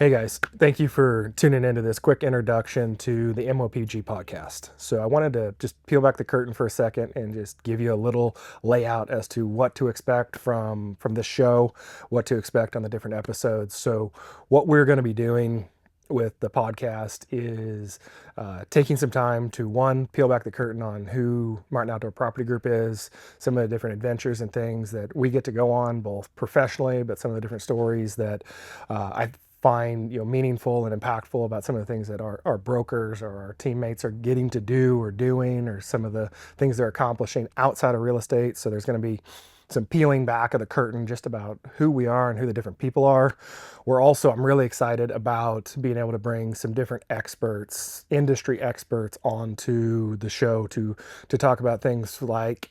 Hey guys, thank you for tuning into this quick introduction to the MOPG podcast. So I wanted to just peel back the curtain for a second and just give you a little layout as to what to expect from this show, what to expect on the different episodes. So what we're going to be doing with the podcast is taking some time to, one, peel back the curtain on who Martin Outdoor Property Group is, some of the different adventures and things that we get to go on, both professionally, but some of the different stories that I find meaningful and impactful about some of the things that our brokers or our teammates are getting to do or doing, or some of the things they're accomplishing outside of real estate. So there's going to be some peeling back of the curtain just about who we are and who the different people are. I'm really excited about being able to bring some different experts, industry experts, onto the show to talk about things like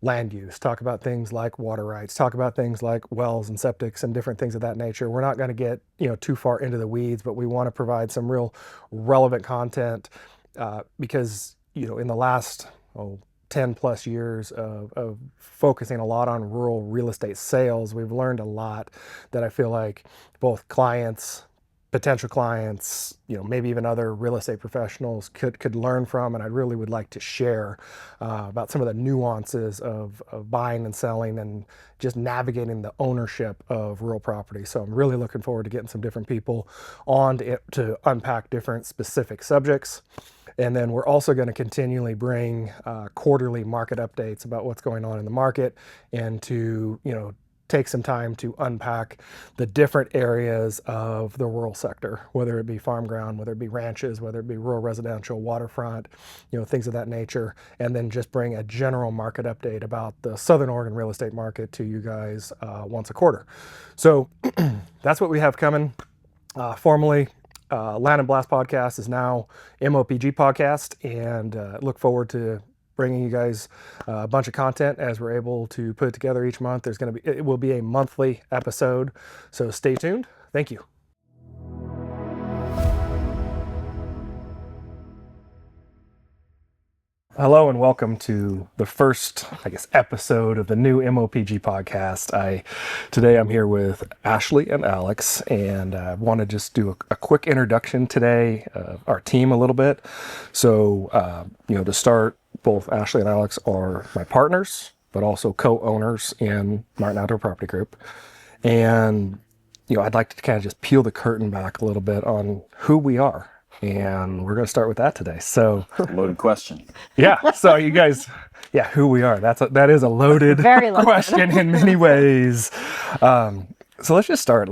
land use, talk about things like water rights, talk about things like wells and septics and different things of that nature. We're not going to get too far into the weeds, but we want to provide some real relevant content because in the last 10 plus years of focusing a lot on rural real estate sales, we've learned a lot that I feel like both clients, potential clients, maybe even other real estate professionals could learn from, and I really would like to share about some of the nuances of buying and selling and just navigating the ownership of rural property. So I'm really looking forward to getting some different people on to unpack different specific subjects. And then we're also going to continually bring quarterly market updates about what's going on in the market, and to take some time to unpack the different areas of the rural sector, whether it be farm ground, whether it be ranches, whether it be rural residential, waterfront, things of that nature, and then just bring a general market update about the Southern Oregon real estate market to you guys once a quarter. So that's what we have coming. Formally, Land and Blast Podcast is now MOPG Podcast, and look forward to bringing you guys a bunch of content as we're able to put it together each month. It will be a monthly episode, so stay tuned. Thank you. Hello and welcome to the first, episode of the new MOPG podcast. Today I'm here with Ashley and Alex, and I want to just do a quick introduction today of our team a little bit. So, to start, both Ashley and Alex are my partners, but also co-owners in Martin Outdoor Property Group. And, I'd like to kind of just peel the curtain back a little bit on who we are. And we're going to start with that today. So, loaded question. Yeah. So you guys, who we are. That is a loaded question in many ways. So let's just start.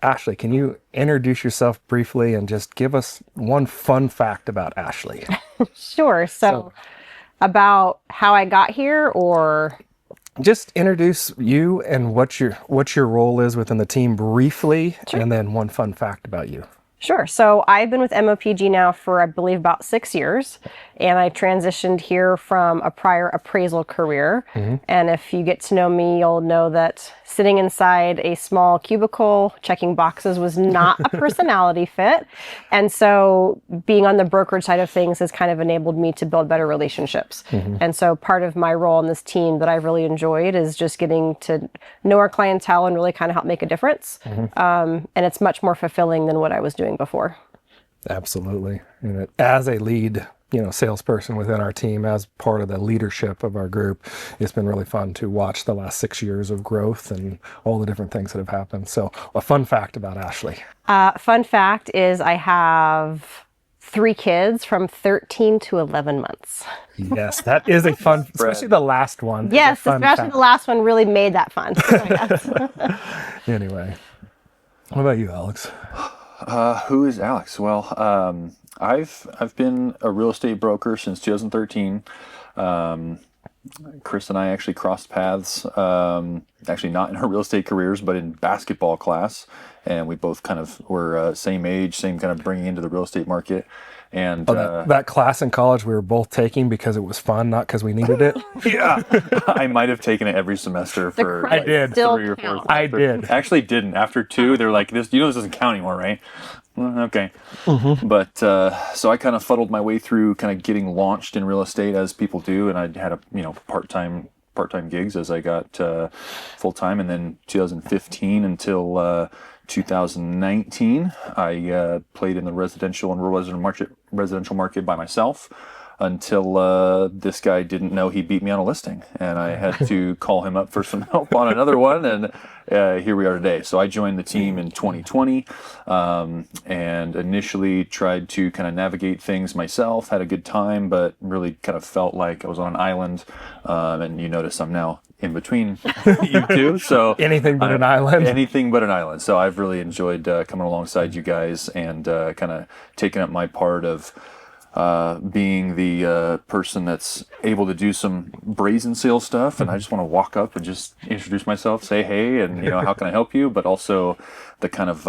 Ashley, can you introduce yourself briefly and just give us one fun fact about Ashley? Sure. So about how I got here, or just introduce you and what your role is within the team briefly, sure. And then one fun fact about you. Sure. So I've been with MOPG now for, I believe, about 6 years, and I transitioned here from a prior appraisal career. Mm-hmm. And if you get to know me, you'll know that sitting inside a small cubicle checking boxes was not a personality fit. And so being on the brokerage side of things has kind of enabled me to build better relationships. Mm-hmm. And so part of my role in this team that I've really enjoyed is just getting to know our clientele and really kind of help make a difference. Mm-hmm. And it's much more fulfilling than what I was doing before. Absolutely. And as a lead, salesperson within our team, as part of the leadership of our group, it's been really fun to watch the last 6 years of growth and all the different things that have happened. So a fun fact about Ashley. Fun fact is I have 3 kids from 13 to 11 months. Yes, that is a fun, especially the last one. Yes, especially the last one really made that fun. Anyway, what about you, Alex? Who is Alex? Well, I've been a real estate broker since 2013. Chris and I actually crossed paths, actually not in our real estate careers, but in basketball class. And we both kind of were same age, same kind of bringing into the real estate market. And that class in college we were both taking because it was fun, not because we needed it. Yeah, I might have taken it every semester for I did 3 or 4. I did. Actually didn't. After 2, they're like, this doesn't count anymore, right? Okay. Mm-hmm. But so I kind of fuddled my way through kind of getting launched in real estate as people do, and I had a part-time part-time gigs as I got full-time, and then 2015 until 2019, I played in the residential and rural residential market by myself until this guy didn't know he beat me on a listing, and I had to call him up for some help on another one, and here we are today. So I joined the team in 2020, and initially tried to kind of navigate things myself, had a good time, but really kind of felt like I was on an island, and you notice I'm now in between you two. So anything but an island. Anything but an island. So I've really enjoyed coming alongside you guys and kind of taking up my part of being the person that's able to do some brazen sales stuff, and I just want to walk up and just introduce myself, say hey, and how can I help you? But also the kind of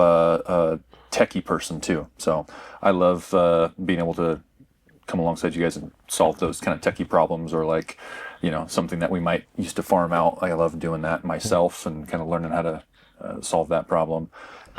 techie person too. So I love being able to come alongside you guys and solve those kind of techie problems, or like something that we might used to farm out. I love doing that myself and kind of learning how to solve that problem.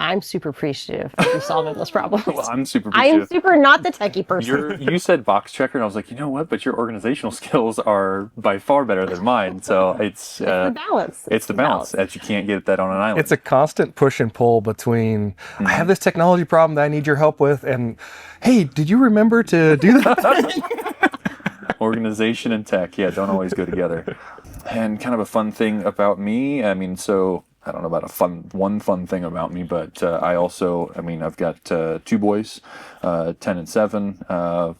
I'm super appreciative of you solving those problems. Well, I'm super I appreciative. am super not the techie person. You said box checker, and I was like, you know what? But your organizational skills are by far better than mine. So it's the balance. It's the balance that you can't get that on an island. It's a constant push and pull between, I have this technology problem that I need your help with, and hey, did you remember to do that? Organization and tech, don't always go together. And kind of a fun thing about me, so I don't know about one fun thing about me, but I've got 2 boys, 10 and 7,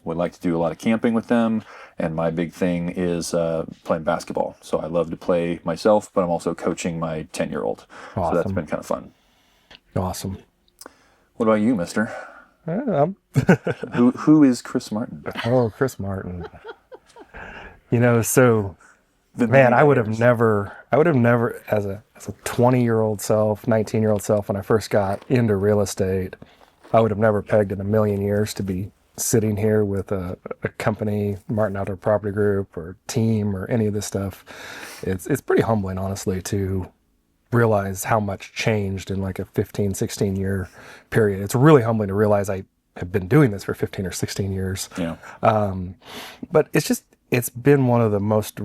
would like to do a lot of camping with them. And my big thing is playing basketball. So I love to play myself, but I'm also coaching my 10-year-old. Awesome. So that's been kind of fun. Awesome. What about you, mister? Um, Who is Chris Martin? Oh, Chris Martin. So man, I would have never, as a 20-year-old self, 19-year-old self, when I first got into real estate, I would have never pegged in a million years to be sitting here with a company, Martin Outdoor Property Group or team or any of this stuff. It's pretty humbling, honestly, to realize how much changed in like a 15, 16 year period. It's really humbling to realize I have been doing this for 15 or 16 years. Yeah. But it's been one of the most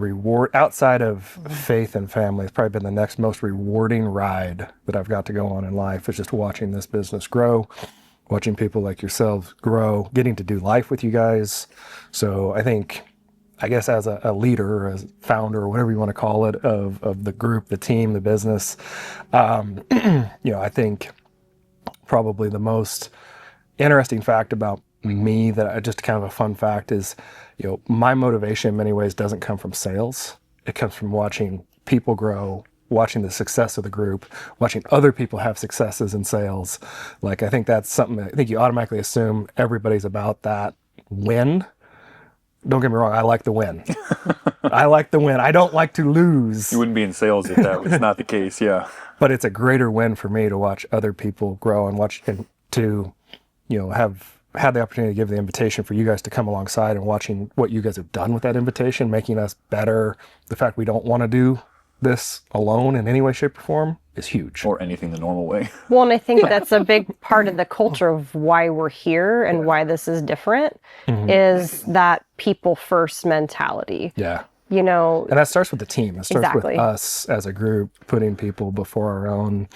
outside of faith and family, it's probably been the next most rewarding ride that I've got to go on in life, is just watching this business grow, watching people like yourselves grow, getting to do life with you guys. So I guess as a leader, or as a founder, or whatever you want to call it, of the group, the team, the business, I think probably the most interesting fact about me, that just kind of a fun fact, is my motivation in many ways doesn't come from sales. It comes from watching people grow, watching the success of the group, watching other people have successes in sales. Like, I think that's something that I think you automatically assume everybody's about that win. Don't get me wrong, I like the win. I like the win. I don't like to lose. You wouldn't be in sales if that was not the case, yeah. But it's a greater win for me to watch other people grow and to have had the opportunity to give the invitation for you guys to come alongside, and watching what you guys have done with that invitation, making us better. The fact we don't want to do this alone in any way, shape, or form is huge. Or anything the normal way. Well, and I think that's a big part of the culture of why we're here and why this is different, is that people first mentality. Yeah. And that starts with the team. It starts Exactly. with us as a group, putting people before our own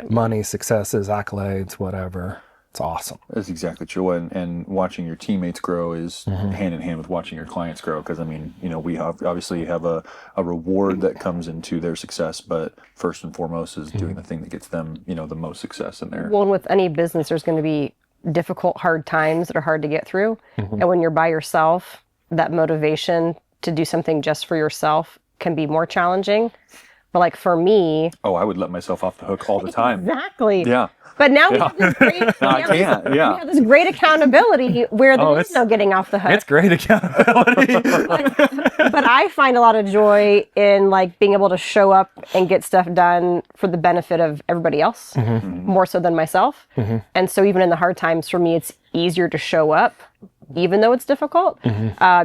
money, successes, accolades, whatever. It's awesome. That's exactly true. And watching your teammates grow is hand in hand with watching your clients grow. Because, we obviously have a reward that comes into their success, but first and foremost is doing the thing that gets them, the most success in there. Well, and with any business, there's going to be difficult, hard times that are hard to get through. And when you're by yourself, that motivation to do something just for yourself can be more challenging. But like for me... Oh, I would let myself off the hook all the time. Exactly. Yeah. But now we have this great, we have this great accountability where there is no getting off the hook. It's great accountability. But I find a lot of joy in like being able to show up and get stuff done for the benefit of everybody else, more so than myself. And so even in the hard times, for me, it's easier to show up, even though it's difficult,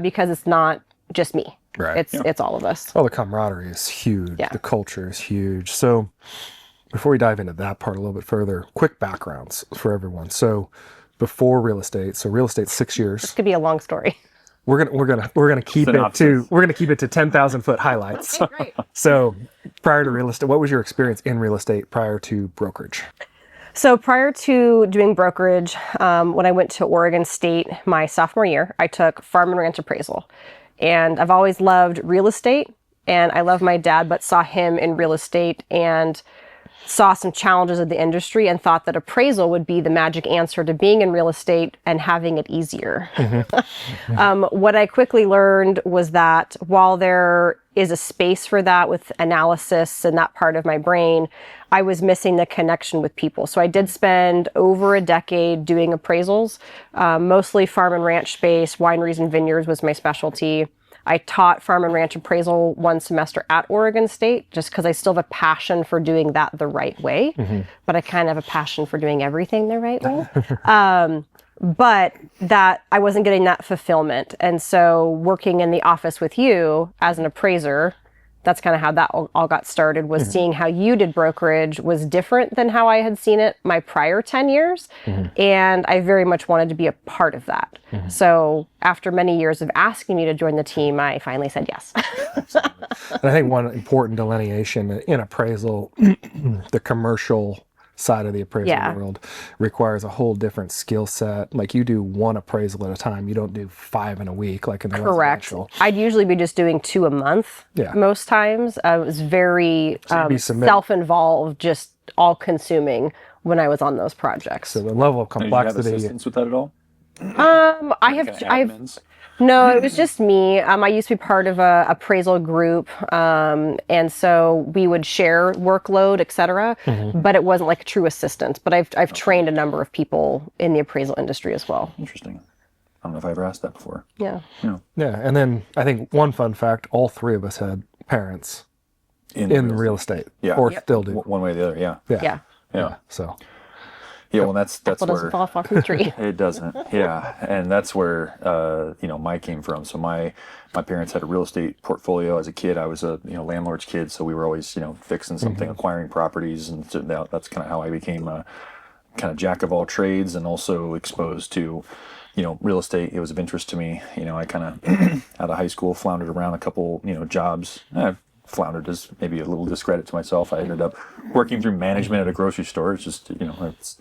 because it's not just me. Right. It's all of us. Well, the camaraderie is huge. Yeah. The culture is huge. So before we dive into that part a little bit further, quick backgrounds for everyone. So before real estate, 6 years. This could be a long story. We're gonna keep it to 10,000 foot highlights. Okay, great. So prior to real estate, what was your experience in real estate prior to brokerage? So prior to doing brokerage, when I went to Oregon State my sophomore year, I took farm and ranch appraisal. And I've always loved real estate, and I love my dad, but saw him in real estate and saw some challenges of the industry and thought that appraisal would be the magic answer to being in real estate and having it easier. What I quickly learned was that while there is a space for that with analysis and that part of my brain, I was missing the connection with people. So I did spend over a decade doing appraisals, mostly farm and ranch space. Wineries and vineyards was my specialty. I taught farm and ranch appraisal one semester at Oregon State just because I still have a passion for doing that the right way, but I kind of have a passion for doing everything the right way. But that I wasn't getting that fulfillment. And so working in the office with you as an appraiser, that's kind of how that all got started, was seeing how you did brokerage was different than how I had seen it my prior 10 years. And I very much wanted to be a part of that. So after many years of asking me to join the team, I finally said yes. And I think one important delineation in appraisal, the commercial side of the appraisal world requires a whole different skill set. Like you do one appraisal at a time. You don't do 5 in a week like in the Correct. residential. I'd usually be just doing 2 a month most times. I was very self-involved, just all-consuming when I was on those projects. So the level of Did you have complexity. assistance with that at all? No, it was just me. I used to be part of a appraisal group, and so we would share workload, et cetera, but it wasn't like a true assistant. But I've trained a number of people in the appraisal industry as well. Interesting. I don't know if I ever asked that before. Yeah. Yeah, and then I think one fun fact, all 3 of us had parents in real estate. Yeah. Or still do. One way or the other, yeah. Yeah. So. Yeah, well, that's Apple where doesn't fall far from the tree. it doesn't. Yeah, and that's where my came from. So my parents had a real estate portfolio. As a kid, I was a landlord's kid, so we were always fixing something, acquiring properties, and so that's kind of how I became a kind of jack of all trades, and also exposed to real estate. It was of interest to me. I kind of out of high school floundered around a couple jobs. Floundered is maybe a little discredit to myself. I ended up working through management at a grocery store. It's just it's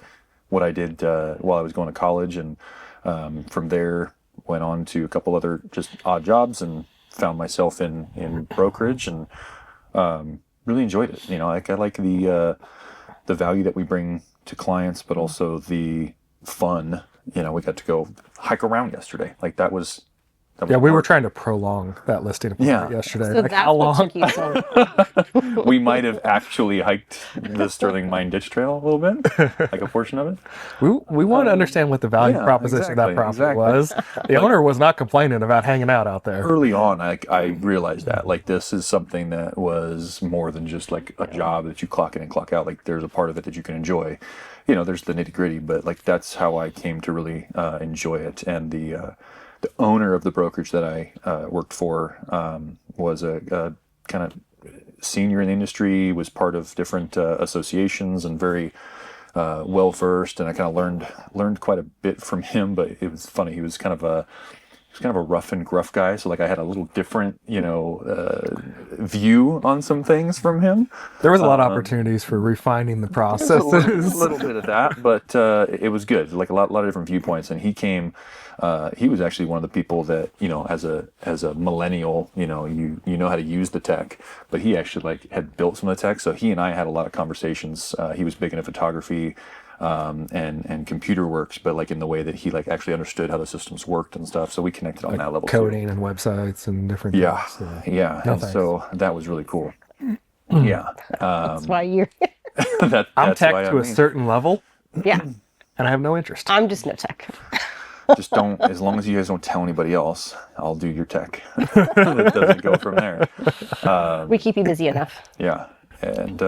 what I did while I was going to college, and from there went on to a couple other just odd jobs and found myself in brokerage, and really enjoyed it. I like the value that we bring to clients, but also the fun. We got to go hike around yesterday. Like that was we were trying to prolong that listing appointment yesterday. So like, that's how what long? took you so We might have actually hiked the Sterling Mine Ditch Trail a little bit, like a portion of it. We want to understand what the value proposition of that property was. The owner was not complaining about hanging out out there. Early on, I realized that this is something that was more than just like a job that you clock in and clock out. Like there's a part of it that you can enjoy. There's the nitty gritty, but like that's how I came to really enjoy it. And the owner of the brokerage that I worked for was a kind of senior in the industry, was part of different associations, and very well versed. And I kind of learned quite a bit from him. But it was funny. He was kind of a rough and gruff guy. So like I had a little different, view on some things from him. There was a lot of opportunities for refining the processes. A little bit of that, but it was good. Like a lot of different viewpoints. And he came. He was actually one of the people that as a millennial, you know how to use the tech, but he actually had built some of the tech. So he and I had a lot of conversations. He was big into photography. And computer works, but like in the way that he actually understood how the systems worked and stuff. So we connected on that level. Coding and websites and different things. Yeah. No, and so that was really cool. Yeah. That's why you're. I'm tech to a certain level. Yeah. And I have no interest. I'm just no tech. Just don't, as long as you guys don't tell anybody else, I'll do your tech. It doesn't go from there. We keep you busy enough. Yeah. And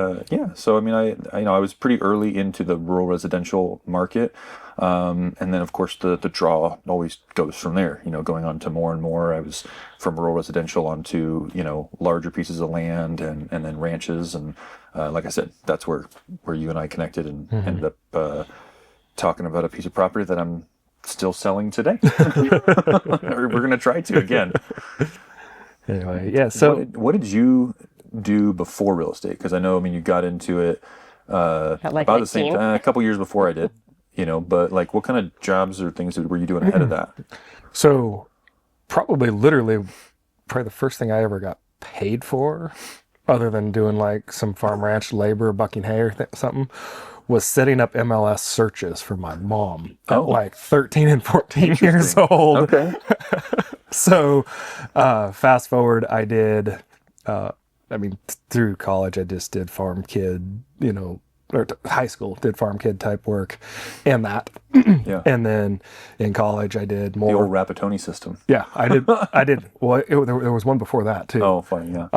so I mean, I was pretty early into the rural residential market, and then of course the draw always goes from there. Going on to more and more. I was from rural residential onto larger pieces of land and then ranches, and like I said, that's where you and I connected and ended up talking about a piece of property that I'm still selling today. We're gonna try to again. Anyway, yeah. So what did you do before real estate? Because I know, you got into it like about the same 19? time, a couple years before I did, but like what kind of jobs or things were you doing ahead of that? So probably the first thing I ever got paid for, other than doing like some farm ranch labor, bucking hay or something, was setting up MLS searches for my mom at like 13 and 14 years old. Okay. So fast forward, I did, through college, I just did farm kid, or high school, did farm kid type work and that. Yeah. And then in college, I did more. The old Rapatoni system. Yeah, I did. Well, there was one before that too. Oh, funny, yeah.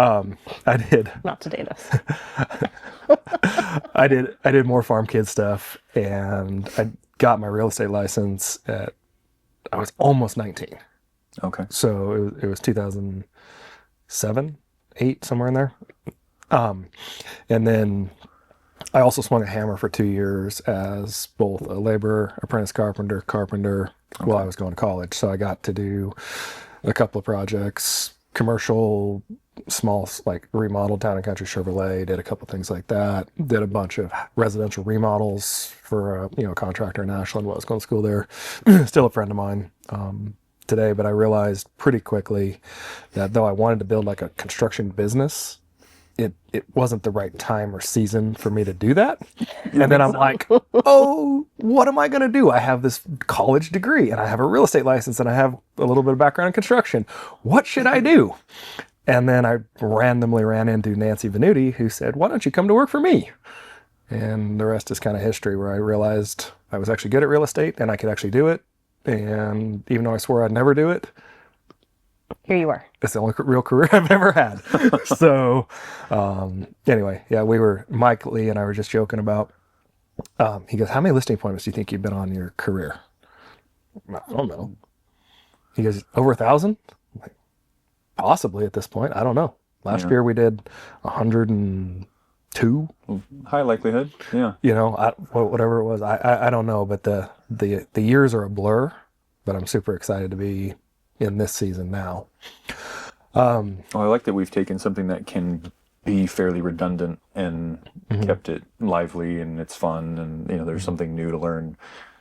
I did. Not to date us. I did more farm kid stuff, and I got my real estate license I was almost 19. Okay. So it was 2007, 8, somewhere in there. And then I also swung a hammer for 2 years as both a laborer, apprentice carpenter, while I was going to college. So I got to do a couple of projects, commercial, small, like remodel, town and country Chevrolet, did a couple of things like that. Did a bunch of residential remodels for a contractor in Ashland while I was going to school there. Still a friend of mine today, but I realized pretty quickly that though I wanted to build like a construction business, it wasn't the right time or season for me to do that. And then I'm like, oh, what am I going to do? I have this college degree and I have a real estate license and I have a little bit of background in construction. What should I do? And then I randomly ran into Nancy Venuti, who said, why don't you come to work for me? And the rest is kind of history, where I realized I was actually good at real estate and I could actually do it. And even though I swore I'd never do it, here you are. it's the only real career I've ever had. So anyway, yeah, Mike Lee and I were just joking about, he goes, how many listing appointments do you think you've been on in your career? I don't know. He goes, over 1,000? Like, possibly at this point. I don't know. Last year we did 102. High likelihood. Yeah. Whatever it was. I don't know, but the years are a blur, but I'm super excited to be in this season now. I like that we've taken something that can be fairly redundant and kept it lively and it's fun, and there's something new to learn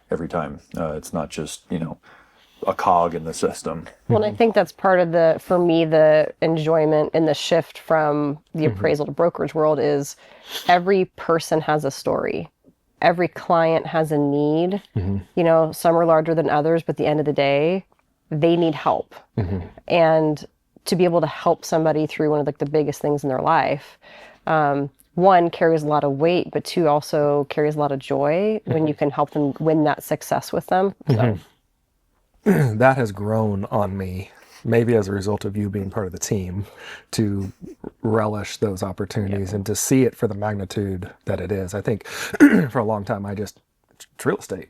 every time. It's not just a cog in the system. Well, I think that's part of for me, the enjoyment and the shift from the appraisal to brokerage world is every person has a story. Every client has a need. Some are larger than others, but at the end of the day, they need help. And to be able to help somebody through one of the biggest things in their life, one, carries a lot of weight, but two, also carries a lot of joy when you can help them win that success with them. So. That has grown on me, maybe as a result of you being part of the team, to relish those opportunities and to see it for the magnitude that it is. I think for a long time, it's real estate.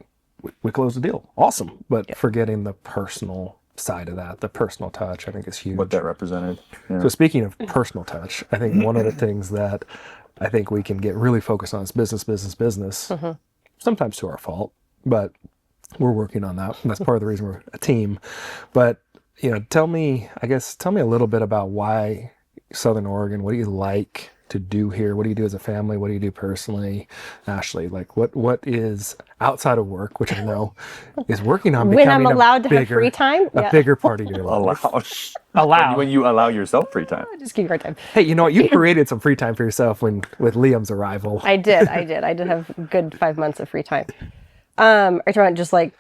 We closed the deal. Awesome. But forgetting the personal side of that, the personal touch, I think is huge. What that represented. Yeah. So speaking of personal touch, I think one of the things that I think we can get really focused on is business. Sometimes to our fault, but we're working on that. And that's part of the reason we're a team. But, tell me a little bit about why Southern Oregon. What do you like to do here? What do you do as a family? What do you do personally? Ashley, like what is outside of work, which I know is working on becoming when I'm allowed to have free time, a bigger part of your life. Allowed. When you allow yourself free time. Just give you a hard time. Hey, you know what? You created some free time for yourself with Liam's arrival. I did have a good 5 months of free time. Are you talking about just like?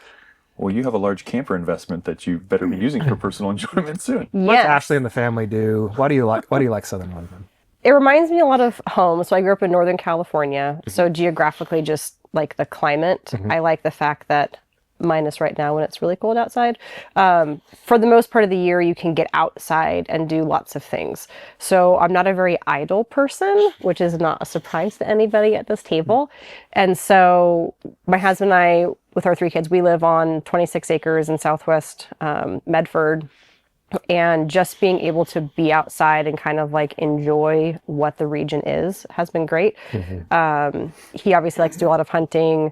Well, you have a large camper investment that you better be using for personal enjoyment soon. What's Ashley and the family do? Why do you like Southern Oregon? It reminds me a lot of home. So I grew up in Northern California. So geographically, just like the climate, I like the fact that, minus right now when it's really cold outside, for the most part of the year, you can get outside and do lots of things. So I'm not a very idle person, which is not a surprise to anybody at this table. And so my husband and I, with our 3 kids, we live on 26 acres in Southwest Medford. And just being able to be outside and kind of like enjoy what the region has been great. He obviously likes to do a lot of hunting.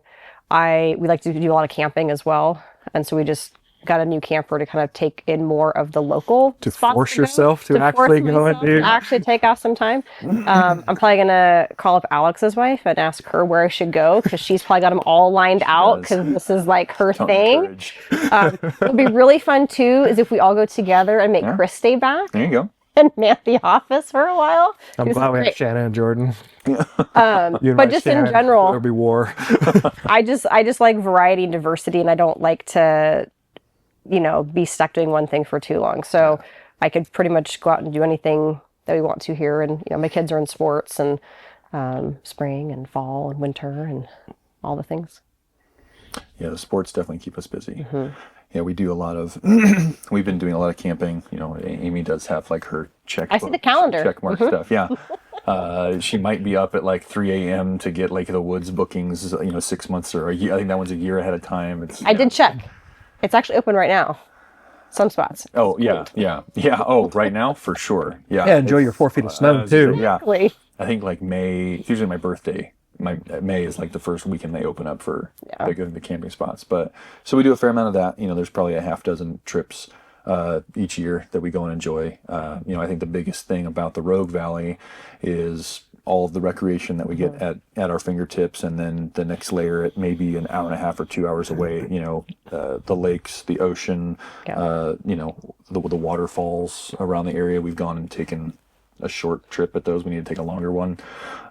We like to do a lot of camping as well. And so we just got a new camper to kind of take in more of the local To spots force to go, yourself to actually force go and myself do. to actually take off some time. I'm probably gonna call up Alex's wife and ask her where I should go, because she's probably got them all lined out, because this is like her thing. It'll be really fun too is if we all go together and make Chris stay back There you go. and man the office for a while. I'm glad we have Shannon and Jordan. But just in general, there'll be war. I just like variety and diversity, and I don't like to, be stuck doing one thing for too long. So I could pretty much go out and do anything that we want to here. And my kids are in sports, and spring and fall and winter and all the things. Yeah, the sports definitely keep us busy. Yeah, we do a lot of. We've been doing a lot of camping. Amy does have like her check. I see the calendar. Checkmark stuff. Yeah. She might be up at like 3 a.m. to get like the woods bookings, 6 months or a year. I think that one's a year ahead of time. I did check. It's actually open right now. Some spots. Oh, yeah. Oh, right now? For sure. Yeah. Yeah, enjoy your 4 feet of snow too. Yeah. Exactly. I think like May, it's usually my birthday. May is like the first weekend they open up for the camping spots. But so we do a fair amount of that. There's probably a half dozen trips each year that we go and enjoy. I think the biggest thing about the Rogue Valley is all of the recreation that we get at our fingertips, and then the next layer, it may be an hour and a half or 2 hours away. The lakes, the ocean, the waterfalls around the area. We've gone and taken a short trip at those. We need to take a longer one.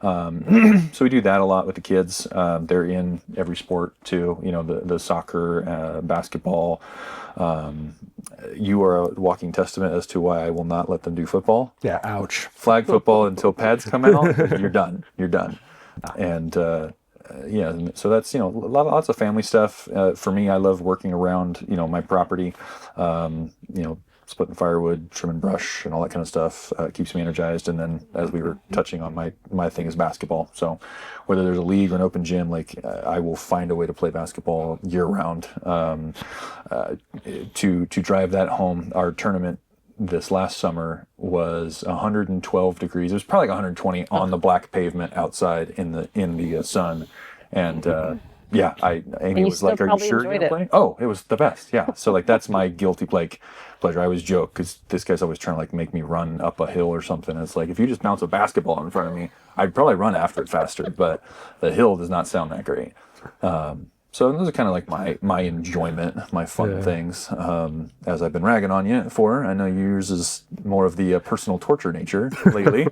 So we do that a lot with the kids. They're in every sport too. The soccer, basketball. You are a walking testament as to why I will not let them do football. Yeah, ouch. Flag football until pads come out. You're done. And so that's lots of family stuff. For me, I love working around my property. Splitting firewood, trimming brush, and all that kind of stuff keeps me energized. And then, as we were touching on, my thing is basketball. So, whether there's a league or an open gym, I will find a way to play basketball year round. To drive that home, our tournament this last summer was 112 degrees. It was probably like 120 on the black pavement outside in the sun, and. Amy was like, "Are you sure you're gonna play?" Oh, it was the best. Yeah. So that's my guilty pleasure. I always joke because this guy's always trying to make me run up a hill or something. It's like, if you just bounce a basketball in front of me, I'd probably run after it faster. But the hill does not sound that great. So those are kind of my enjoyment, my fun things. As I've been ragging on you for, I know yours is more of the personal torture nature lately.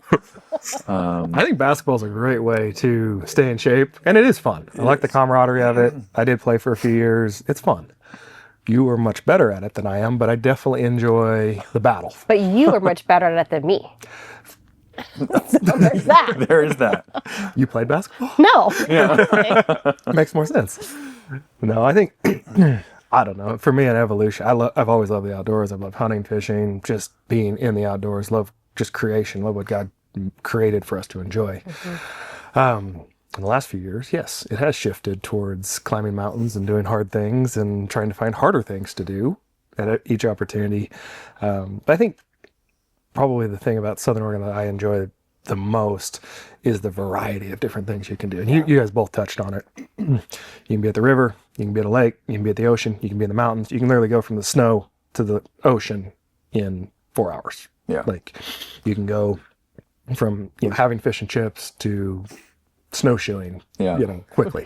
I think basketball is a great way to stay in shape, and it is fun. I like the camaraderie of it. I did play for a few years. It's fun. You are much better at it than I am, but I definitely enjoy the battle. But you are much better at it than me. So there's that. There is that. You played basketball? No. Yeah. Makes more sense. No, I think, I don't know. For me, an evolution, I've always loved the outdoors. I love hunting, fishing, just being in the outdoors. Love just creation. Love what God created for us to enjoy. In the last few years, yes, it has shifted towards climbing mountains and doing hard things and trying to find harder things to do at each opportunity. But I think probably the thing about Southern Oregon that I enjoy the most is the variety of different things you can do. And you guys both touched on it. You can be at the river, you can be at a lake, you can be at the ocean, you can be in the mountains. You can literally go from the snow to the ocean in 4 hours. Yeah. You can go from having fish and chips to snowshoeing, quickly.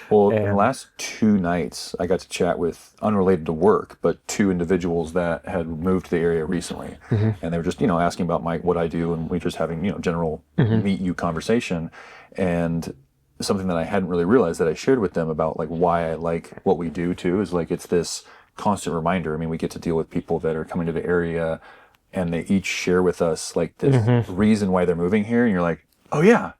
Well, in the last 2 nights, I got to chat with, unrelated to work, but 2 individuals that had moved to the area recently. And they were just, asking about what I do, and we just having, general meet you conversation. And something that I hadn't really realized that I shared with them about why I like what we do too is it's this constant reminder. I mean, we get to deal with people that are coming to the area, and they each share with us this reason why they're moving here, and you're like, oh yeah.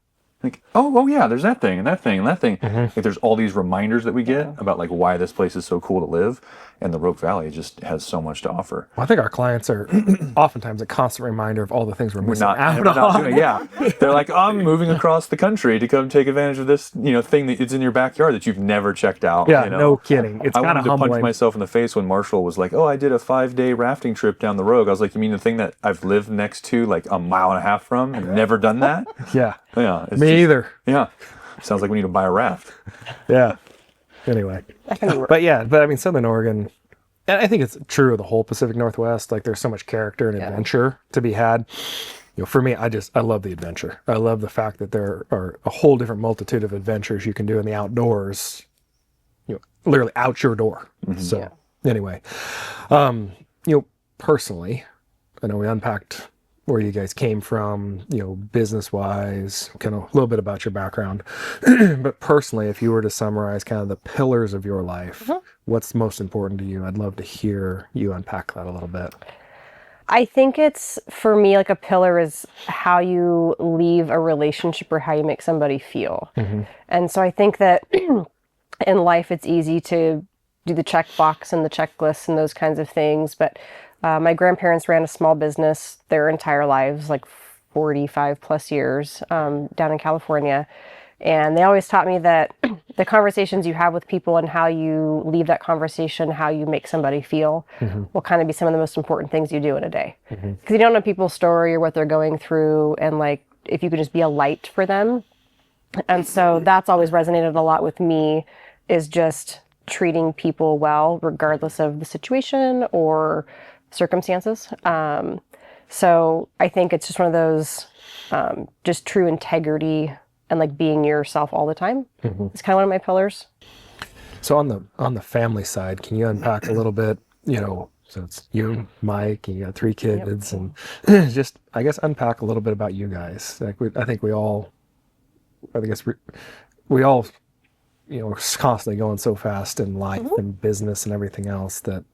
Oh yeah, there's that thing and that thing and that thing. There's all these reminders that we get about why this place is so cool to live, and the Rogue Valley just has so much to offer. Well, I think our clients are oftentimes a constant reminder of all the things we're missing out not doing. Yeah, they're like, I'm moving across the country to come take advantage of this, thing that is in your backyard that you've never checked out. Yeah, no kidding. It's I kind wanted of to humbling. punch myself in the face when Marshall was like, "Oh, I did a 5-day rafting trip down the Rogue." I was like, "You mean the thing that I've lived next to a mile and a half from and never done that?" Yeah. Yeah. Me either. Yeah. Sounds like we need to buy a raft. Yeah. Anyway. But I mean, Southern Oregon, and I think it's true of the whole Pacific Northwest. Like there's so much character and adventure to be had. For me, I love the adventure. I love the fact that there are a whole different multitude of adventures you can do in the outdoors, literally out your door. So anyway, personally, I know we unpacked where you guys came from, business wise, kind of a little bit about your background. But personally, if you were to summarize kind of the pillars of your life, what's most important to you? I'd love to hear you unpack that a little bit. I think it's, for me, like a pillar is how you leave a relationship or how you make somebody feel. And so I think that in life, it's easy to do the checkbox and the checklist and those kinds of things. But my grandparents ran a small business their entire lives, like 45 plus years, down in California. And they always taught me that the conversations you have with people and how you leave that conversation, how you make somebody feel, will kind of be some of the most important things you do in a day. Because you don't know people's story or what they're going through, and like if you could just be a light for them. And so that's always resonated a lot with me, is just treating people well, regardless of the situation or circumstances. So I think it's just one of those, just true integrity and like being yourself all the time. It's kind of one of my pillars. So on the family side, can you unpack a little bit, so it's you, Mike, and you got 3 kids, and just, I guess, unpack a little bit about you guys. Like I think we all are constantly going so fast in life and business and everything else that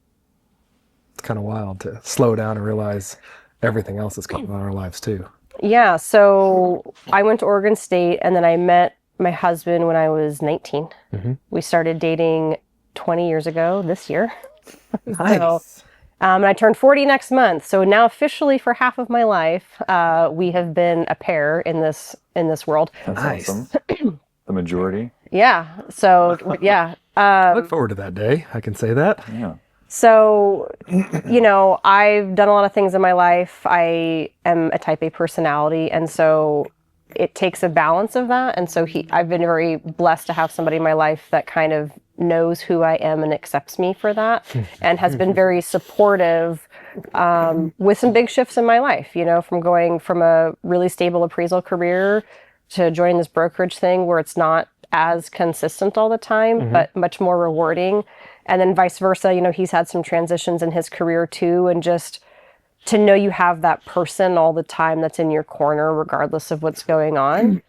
it's kind of wild to slow down and realize everything else that's going on in our lives too. Yeah, so I went to Oregon State, and then I met my husband when I was 19. We started dating 20 years ago this year. Nice. So, and I turned 40 next month. So now officially for half of my life, we have been a pair in this world. That's awesome. The majority. Yeah. So yeah. I look forward to that day. I can say that. Yeah. So, I've done a lot of things in my life. I am a type A personality, and so it takes a balance of that. And so I've been very blessed to have somebody in my life that kind of knows who I am and accepts me for that, and has been very supportive with some big shifts in my life, from going from a really stable appraisal career to joining this brokerage thing where it's not as consistent all the time, but much more rewarding. And then vice versa, he's had some transitions in his career too. And just to know you have that person all the time that's in your corner, regardless of what's going on.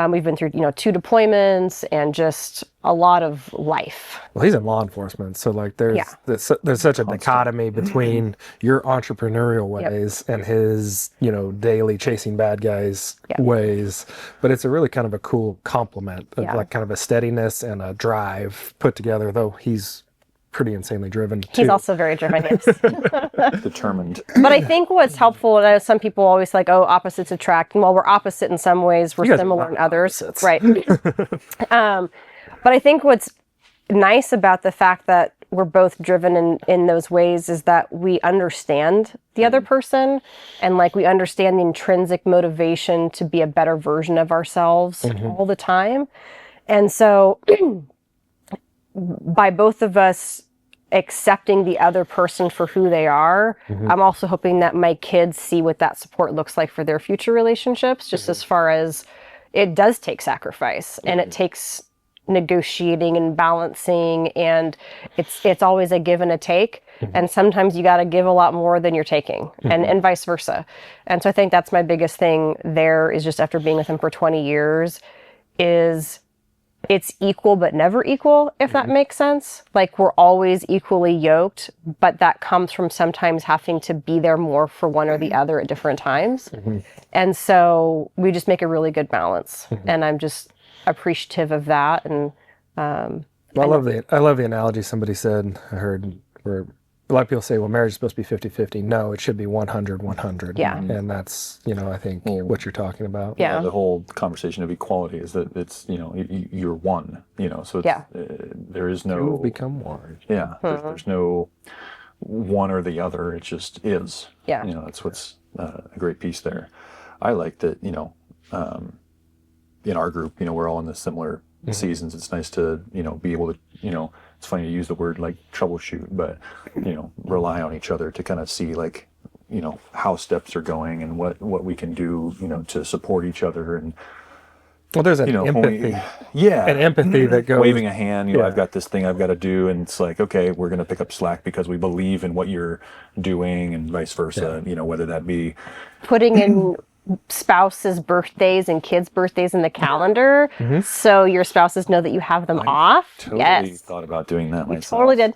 We've been through, 2 deployments and just a lot of life. Well, he's in law enforcement. So like there's such a dichotomy between your entrepreneurial ways and his, daily chasing bad guys ways. But it's a really kind of a cool complement of like kind of a steadiness and a drive put together, though he's pretty insanely driven too. He's also very driven, yes. Determined. But I think what's helpful, and I know some people always like, opposites attract. And while we're opposite in some ways, we're similar in others. Opposites. Right. But I think what's nice about the fact that we're both driven in those ways is that we understand the other person, and like we understand the intrinsic motivation to be a better version of ourselves all the time. And so by both of us accepting the other person for who they are, I'm also hoping that my kids see what that support looks like for their future relationships, just as far as it does take sacrifice and it takes negotiating and balancing, and it's always a give and a take. And sometimes you got to give a lot more than you're taking, and vice versa. And so I think that's my biggest thing there, is just after being with him for 20 years, is it's equal but never equal, if that makes sense. Like we're always equally yoked, but that comes from sometimes having to be there more for one or the other at different times. And so we just make a really good balance. And I'm just appreciative of that. And I love the analogy somebody said, I heard, where a lot of people say, well, marriage is supposed to be 50-50. No, it should be 100-100. Yeah. And that's, I think what you're talking about. Yeah. The whole conversation of equality is that it's, you're one, so it's, there is no... You become one. Yeah. There's no one or the other. It just is. Yeah. That's what's a great piece there. I like that, in our group, we're all in this similar seasons. It's nice to, be able to, it's funny to use the word like troubleshoot, but, rely on each other to kind of see like, how steps are going and what we can do, to support each other. And well, there's an empathy. An empathy that goes waving a hand, I've got this thing I've got to do, and it's like, okay, we're going to pick up slack because we believe in what you're doing, and vice versa. Whether that be putting in spouses' birthdays and kids' birthdays in the calendar, so your spouses know that you have them off. Totally thought about doing that myself. Totally did.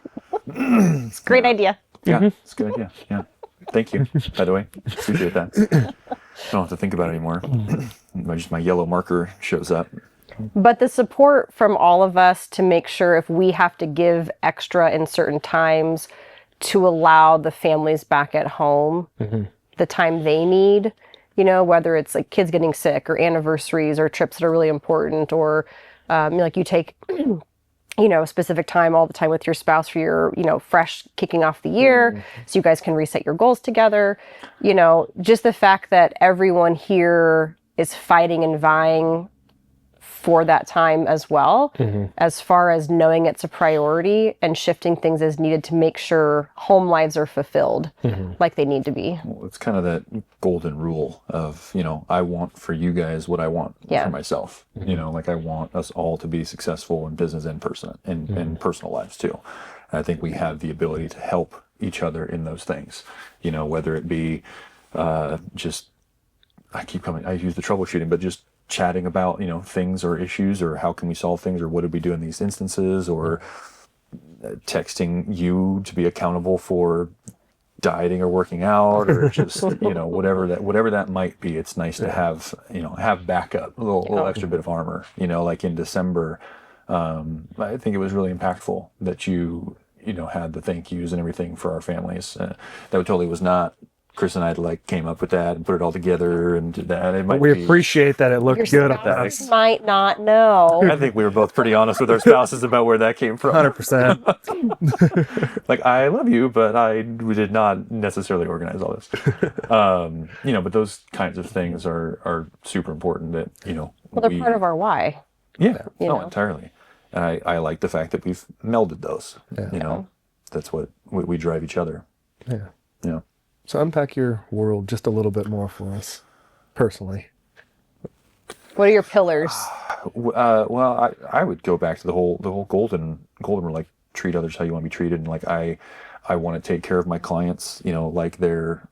It's a great idea. Yeah, it's a good idea. Yeah. Thank you, by the way. Appreciate that. I don't have to think about it anymore. Just my yellow marker shows up. But the support from all of us to make sure if we have to give extra in certain times to allow the families back at home the time they need, whether it's like kids getting sick or anniversaries or trips that are really important, or like you take a specific time all the time with your spouse for your, fresh kicking off the year, so you guys can reset your goals together. Just the fact that everyone here is fighting and vying for that time as well, as far as knowing it's a priority and shifting things as needed to make sure home lives are fulfilled like they need to be. Well, it's kind of that golden rule of, I want for you guys what I want for myself. Like I want us all to be successful in business and and personal lives too. And I think we have the ability to help each other in those things, whether it be I use the troubleshooting, but just chatting about, things or issues, or how can we solve things, or what did we do in these instances, or texting you to be accountable for dieting or working out, or just, whatever that might be. It's nice to have backup, a little extra bit of armor, like in December. I think it was really impactful that you had the thank yous and everything for our families. That totally was not Chris and I came up with that and put it all together and did that. We appreciate that it looked good on us. Might not know. I think we were both pretty honest with our spouses about where that came from. 100%. I love you, but we did not necessarily organize all this. But those kinds of things are super important that, well, they're part of our why. Yeah, entirely. And I like the fact that we've melded those. That's what we drive each other. Yeah. Yeah. So unpack your world just a little bit more for us, personally. What are your pillars? Well, I would go back to the whole golden rule, treat others how you want to be treated, and I want to take care of my clients, like they're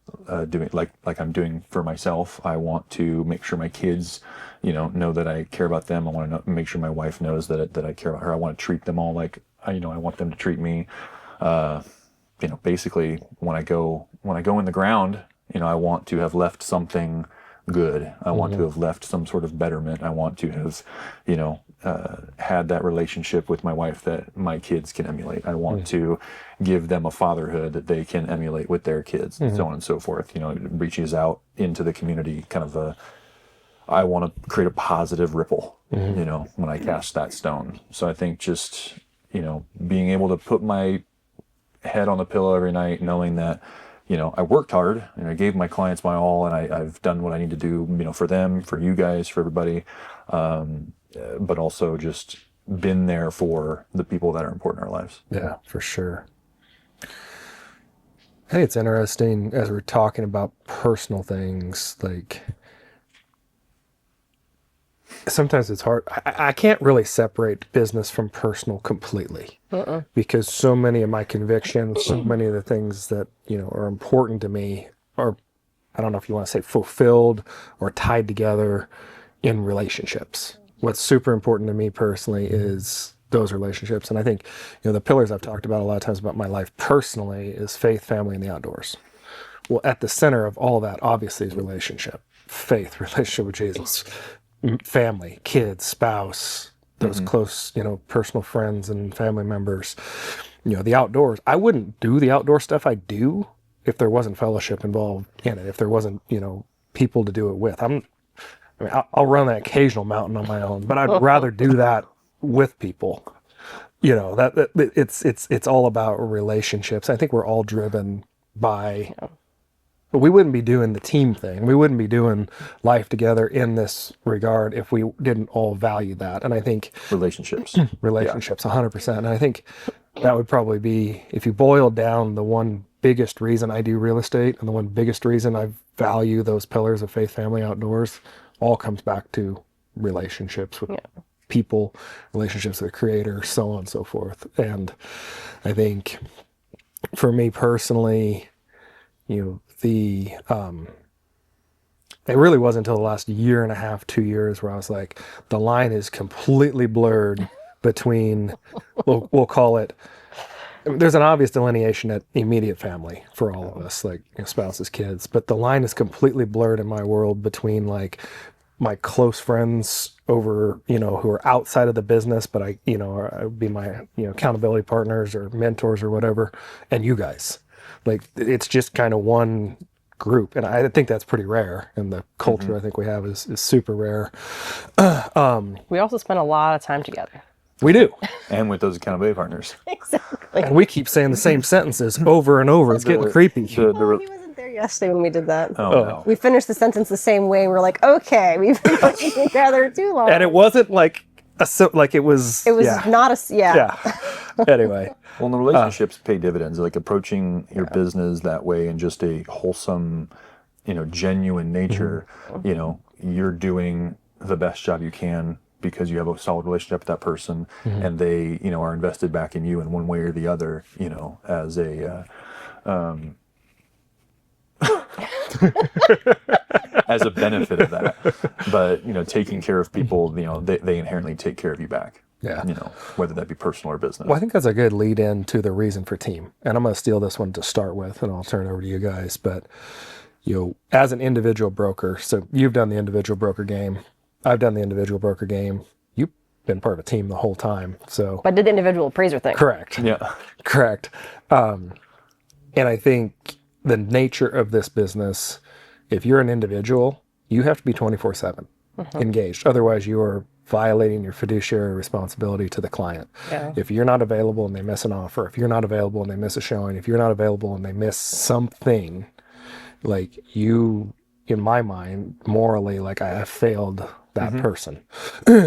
doing, like I'm doing for myself. I want to make sure my kids, know that I care about them. I want to make sure my wife knows that I care about her. I want to treat them all like I want them to treat me. Basically when I go in the ground, I want to have left something good. I want to have left some sort of betterment. I want to have, had that relationship with my wife that my kids can emulate. I want to give them a fatherhood that they can emulate with their kids, and so on and so forth. It reaches out into the community, I want to create a positive ripple, when I cast that stone. So I think just, being able to put my head on the pillow every night, knowing that, I worked hard and I gave my clients my all, and I've done what I need to do, for them, for you guys, for everybody. But also just been there for the people that are important in our lives. Yeah, for sure. I think it's interesting as we're talking about personal things, sometimes it's hard. I can't really separate business from personal completely because so many of my convictions, so many of the things that, are important to me are, I don't know if you want to say fulfilled or tied together in relationships. What's super important to me personally is those relationships. And I think, the pillars I've talked about a lot of times about my life personally is faith, family, and the outdoors. Well, at the center of all that obviously is relationship, faith, relationship with Jesus, family, kids, spouse, those close, personal friends and family members, the outdoors. I wouldn't do the outdoor stuff I do if there wasn't fellowship involved in it, if there wasn't, people to do it with. I'll run that occasional mountain on my own, but I'd rather do that with people. It's all about relationships. I think we're all driven by we wouldn't be doing the team thing. We wouldn't be doing life together in this regard if we didn't all value that. And I think relationships, 100%. And I think that would probably be, if you boil down the one biggest reason I do real estate and the one biggest reason I value those pillars of faith, family, outdoors, all comes back to relationships with people, relationships with the creator, so on and so forth. And I think for me personally, it really wasn't until the last year and a half, 2 years, where I was like, the line is completely blurred between, we'll call it, there's an obvious delineation at immediate family for all of us, like spouses, kids, but the line is completely blurred in my world between like my close friends over, who are outside of the business, but I would be my, accountability partners or mentors or whatever, and you guys. Like, it's just kind of one group, and I think that's pretty rare, and the culture I think we have is super rare. We also spend a lot of time together. We do. And with those accountability partners. Exactly. And we keep saying the same sentences over and over. It's getting creepy. He wasn't there yesterday when we did that. Oh, no. We finished the sentence the same way, and we're like, okay, we've been working together too long. And it wasn't like it was. It was not a, Yeah. Anyway. Well, the relationships pay dividends. Like approaching your business that way in just a wholesome, genuine nature, you're doing the best job you can because you have a solid relationship with that person, and they, are invested back in you in one way or the other, as a, as a benefit of that. But, taking care of people, they inherently take care of you back. Yeah. Whether that be personal or business. Well, I think that's a good lead in to the reason for team. And I'm going to steal this one to start with, and I'll turn it over to you guys. But, as an individual broker, so you've done the individual broker game. I've done the individual broker game. You've been part of a team the whole time. So, but did the individual appraiser thing. Correct. Yeah. Correct. And I think the nature of this business, if you're an individual, you have to be 24/7 engaged. Otherwise, you are violating your fiduciary responsibility to the client. Yeah. If you're not available and they miss an offer, if you're not available and they miss a showing, if you're not available and they miss something, like you, in my mind, morally, like I have failed that person.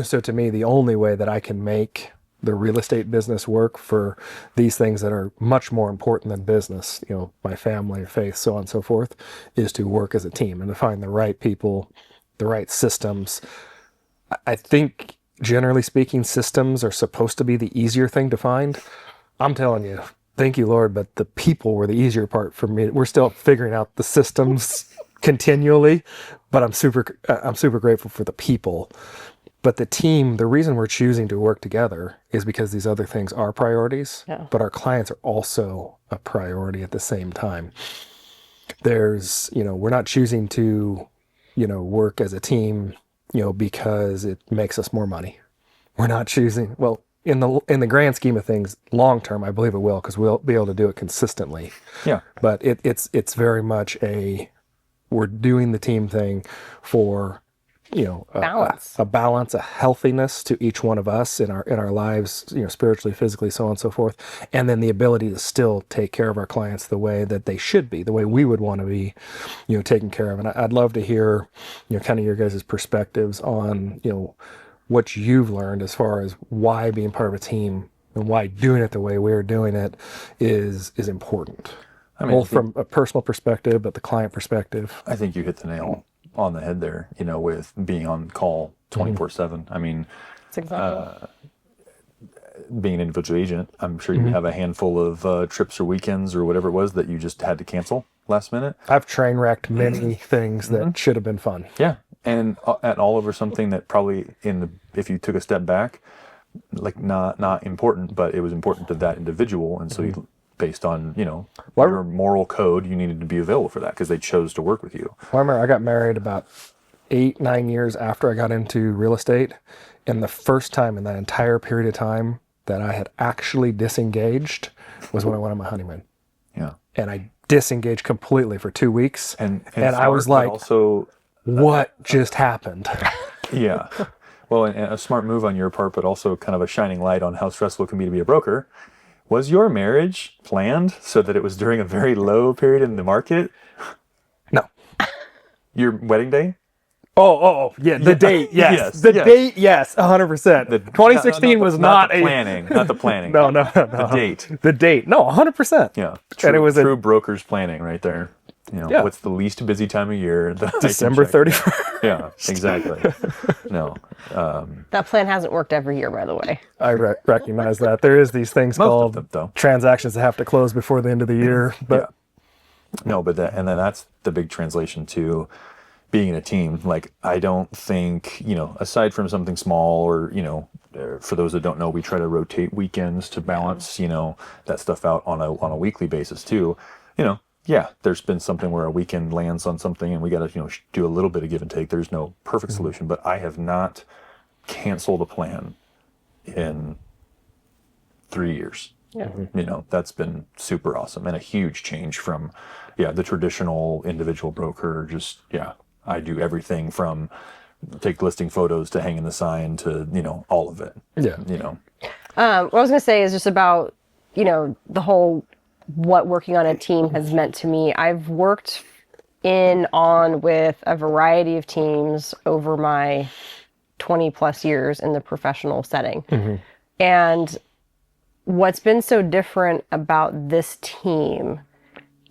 So to me, the only way that I can make the real estate business work for these things that are much more important than business, my family, faith, so on and so forth, is to work as a team and to find the right people, the right systems. I think, generally speaking, systems are supposed to be the easier thing to find. I'm telling you, thank you, Lord, but the people were the easier part for me. We're still figuring out the systems continually, but I'm super grateful for the people. But the team, the reason we're choosing to work together is because these other things are priorities, but our clients are also a priority at the same time. There's, we're not choosing to, work as a team, because it makes us more money. We're not choosing, well, in the grand scheme of things, long term, I believe it will, because we'll be able to do it consistently. Yeah. But it's very much we're doing the team thing for, balance, a balance, a healthiness to each one of us in our lives, spiritually, physically, so on and so forth, and then the ability to still take care of our clients the way that they should be, the way we would want to be, taken care of. And I'd love to hear, kind of your guys' perspectives on, what you've learned as far as why being part of a team and why doing it the way we're doing it is important. Both from a personal perspective, but the client perspective. I think you hit the nail on the head there, with being on call 24/7. I mean, that's exactly. Being an individual agent, I'm sure you have a handful of trips or weekends or whatever it was that you just had to cancel last minute. I've train wrecked many things that should have been fun. Yeah. And all over something that probably if you took a step back, like not important, but it was important to that individual. And so you, based on, your moral code, you needed to be available for that because they chose to work with you. Well, I remember I got married about 8-9 years after I got into real estate. And the first time in that entire period of time that I had actually disengaged was when I went on my honeymoon. Yeah. And I disengaged completely for 2 weeks. And I was like, also, what just happened? Yeah. Well, and a smart move on your part, but also kind of a shining light on how stressful it can be to be a broker. Was your marriage planned so that it was during a very low period in the market? Your wedding day? Yeah, the date, yes. Date, yes, 100%. 2016 was not the planning, not the planning. No. The date. The date, no, 100%. Yeah, And it was true broker's planning right there. What's the least busy time of year? December 31st. Yeah, exactly. No. That plan hasn't worked every year, by the way. I recognize that. There is these things called transactions that have to close before the end of the year. But no, but then that's the big translation to being in a team. Like, I don't think, aside from something small or, for those that don't know, we try to rotate weekends to balance, that stuff out on a weekly basis too. There's been something where a weekend lands on something and we got to, do a little bit of give and take. There's no perfect solution, but I have not canceled a plan in 3 years. Yeah. That's been super awesome and a huge change from, the traditional individual broker. Just, I do everything from take listing photos to hanging the sign to, all of it. Yeah. What I was going to say is just about, the whole what working on a team has meant to me. I've worked with a variety of teams over my 20 plus years in the professional setting. Mm-hmm. And what's been so different about this team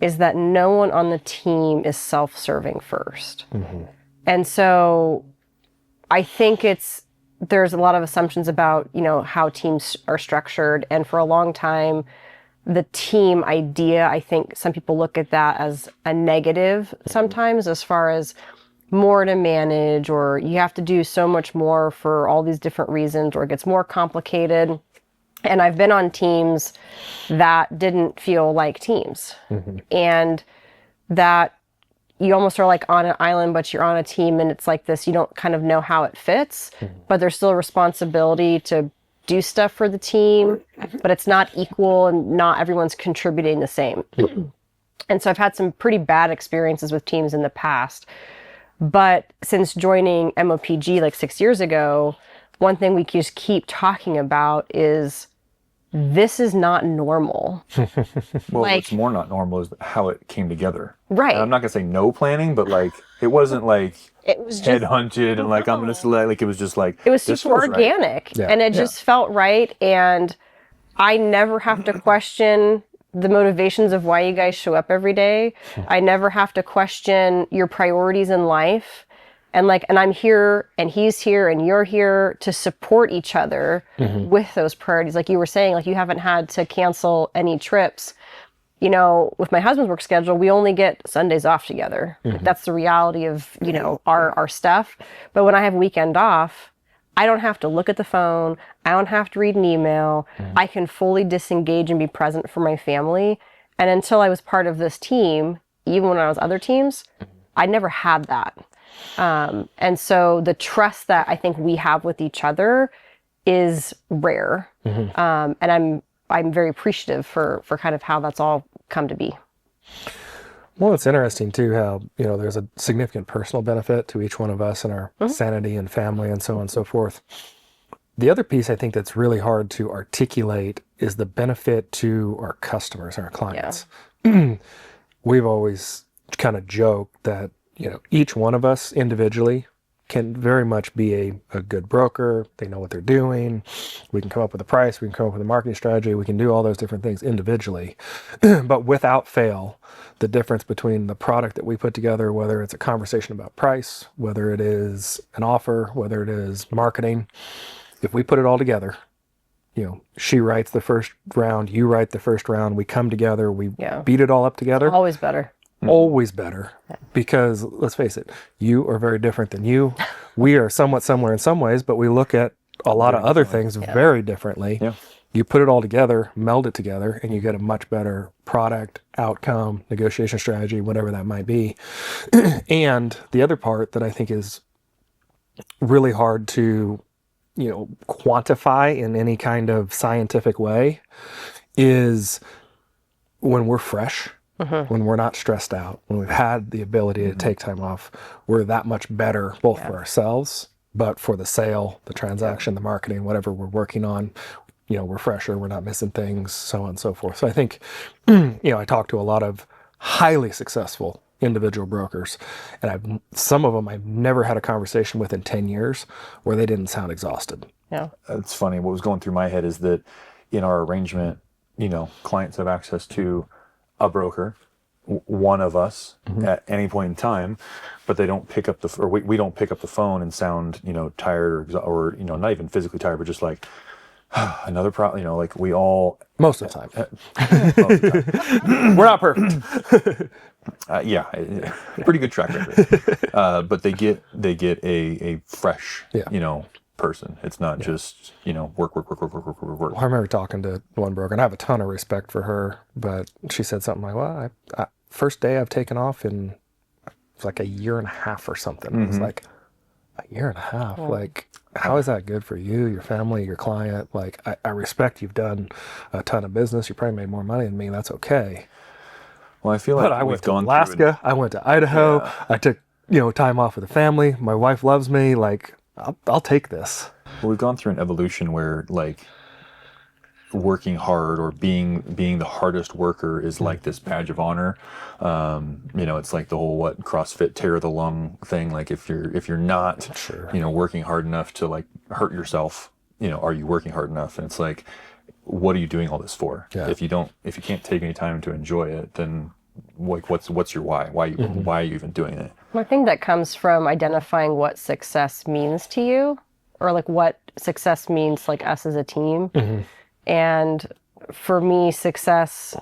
is that no one on the team is self-serving first. Mm-hmm. And so I think there's a lot of assumptions about, how teams are structured. And for a long time, the team idea, I think some people look at that as a negative sometimes, as far as more to manage, or you have to do so much more for all these different reasons, or it gets more complicated. And I've been on teams that didn't feel like teams. Mm-hmm. And that you almost are like on an island, but you're on a team, and it's like this, you don't kind of know how it fits, but there's still a responsibility to do stuff for the team, but it's not equal and not everyone's contributing the same. And so I've had some pretty bad experiences with teams in the past. But since joining MOPG like 6 years ago, one thing we just keep talking about is this is not normal. Well, what's more not normal is how it came together. Right. And I'm not going to say no planning, but like, it wasn't like it was just headhunted and like, I'm going to select, like, it was just like, it was super organic. Right. Yeah. And it just felt right. And I never have to question the motivations of why you guys show up every day. I never have to question your priorities in life. And I'm here and he's here and you're here to support each other with those priorities. Like you were saying, like you haven't had to cancel any trips. With my husband's work schedule, we only get Sundays off together. Mm-hmm. That's the reality of, our stuff. But when I have a weekend off, I don't have to look at the phone. I don't have to read an email. Mm-hmm. I can fully disengage and be present for my family. And until I was part of this team, even when I was other teams, I never had that. And so the trust that I think we have with each other is rare. Mm-hmm. And I'm very appreciative for kind of how that's all come to be. Well, it's interesting too how, there's a significant personal benefit to each one of us and our sanity and family and so on and so forth. The other piece I think that's really hard to articulate is the benefit to our customers and our clients. Yeah. We've always kind of joked that, each one of us individually can very much be a good broker. They know what they're doing. We can come up with a price. We can come up with a marketing strategy. We can do all those different things individually. But without fail, the difference between the product that we put together, whether it's a conversation about price, whether it is an offer, whether it is marketing, if we put it all together, she writes the first round, you write the first round, we come together, we beat it all up together. Always better. Always better, because let's face it, you are very different than you. We are somewhat similar in some ways, but we look at a lot of other things very differently. Yeah. You put it all together, meld it together, and you get a much better product, outcome, negotiation strategy, whatever that might be. And the other part that I think is really hard to, quantify in any kind of scientific way is when we're fresh. When we're not stressed out, when we've had the ability to take time off, we're that much better both for ourselves, but for the sale, the transaction, the marketing, whatever we're working on, we're fresher, we're not missing things, so on and so forth. So I think, I talk to a lot of highly successful individual brokers, and some of them I've never had a conversation with in 10 years where they didn't sound exhausted. Yeah. It's funny. What was going through my head is that in our arrangement, clients have access to a broker, one of us at any point in time, but they don't pick up we don't pick up the phone and sound, tired or not even physically tired, but just like another problem, like we all. Most of the time. Most of the time. We're not perfect. Yeah, pretty good track record. But they get a fresh, person. It's not just, work. Well, I remember talking to one broker, and I have a ton of respect for her, but she said something like, well, I first day I've taken off in it's like a year and a half or something. It was like, a year and a half? Yeah. Like, how is that good for you, your family, your client? Like, I respect you've done a ton of business. You probably made more money than me. That's okay. Well, I feel like I went to Alaska. I went to Idaho. Yeah. I took, time off with the family. My wife loves me. Like, I'll take this. Well, we've gone through an evolution where, like, working hard or being the hardest worker is like this badge of honor. It's like the whole CrossFit tear of the lung thing. Like, if you're not, sure, working hard enough to like hurt yourself, are you working hard enough? And it's like, what are you doing all this for? Yeah. If you can't take any time to enjoy it, then like what's your why? Why are you even doing it? I think that comes from identifying what success means to you, or like what success means like us as a team. And for me, success